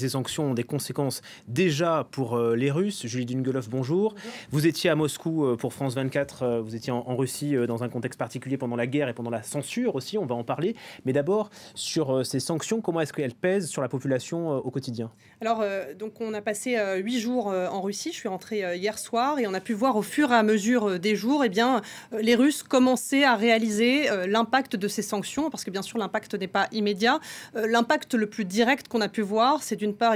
Ces sanctions ont des conséquences déjà pour les Russes. Julie Dungolov, bonjour. Vous étiez à Moscou pour France 24, vous étiez en Russie dans un contexte particulier pendant la guerre et pendant la censure aussi, on va en parler. Mais d'abord, sur ces sanctions, comment est-ce qu'elles pèsent sur la population au quotidien? Alors, donc on a passé 8 jours en Russie, je suis rentrée hier soir et on a pu voir au fur et à mesure des jours, les Russes commençaient à réaliser l'impact de ces sanctions, parce que bien sûr l'impact n'est pas immédiat. L'impact le plus direct qu'on a pu voir, c'est d'une part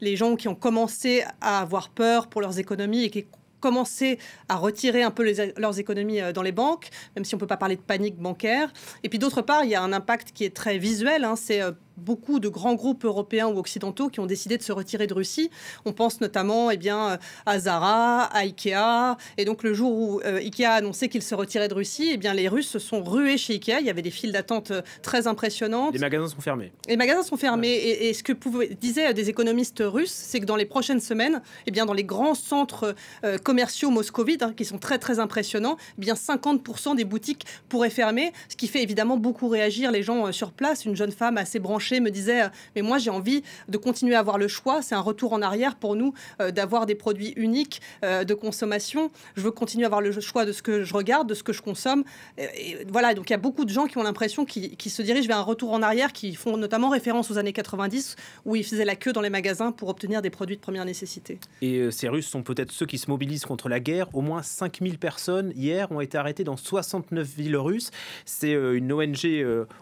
les gens qui ont commencé à avoir peur pour leurs économies et qui commencé à retirer un peu leurs économies dans les banques, même si on ne peut pas parler de panique bancaire. Et puis d'autre part, il y a un impact qui est très visuel, c'est beaucoup de grands groupes européens ou occidentaux qui ont décidé de se retirer de Russie. On pense notamment à Zara, à Ikea. Et donc le jour où Ikea a annoncé qu'il se retirait de Russie, les Russes se sont rués chez Ikea. Il y avait des files d'attente très impressionnantes. Les magasins sont fermés. Les magasins sont fermés. Ouais. Et ce que disaient des économistes russes, c'est que dans les prochaines semaines, dans les grands centres commerciaux moscovites, qui sont très très impressionnants, 50% des boutiques pourraient fermer, ce qui fait évidemment beaucoup réagir les gens sur place. Une jeune femme assez branchée me disait mais moi j'ai envie de continuer à avoir le choix, c'est un retour en arrière pour nous d'avoir des produits uniques de consommation, je veux continuer à avoir le choix de ce que je regarde, de ce que je consomme, et voilà, donc il y a beaucoup de gens qui ont l'impression qui se dirigent vers un retour en arrière, qui font notamment référence aux années 90 où ils faisaient la queue dans les magasins pour obtenir des produits de première nécessité. Et ces Russes sont peut-être ceux qui se mobilisent contre la guerre. Au moins 5000 personnes hier ont été arrêtées dans 69 villes russes. C'est une ONG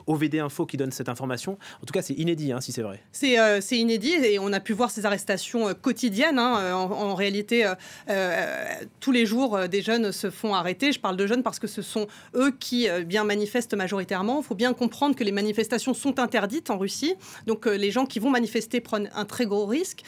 OVD Info qui donne cette information. En tout cas, c'est inédit, si c'est vrai. C'est inédit et on a pu voir ces arrestations quotidiennes. En réalité, tous les jours, des jeunes se font arrêter. Je parle de jeunes parce que ce sont eux qui manifestent majoritairement. Il faut bien comprendre que les manifestations sont interdites en Russie. Donc les gens qui vont manifester prennent un très gros risque.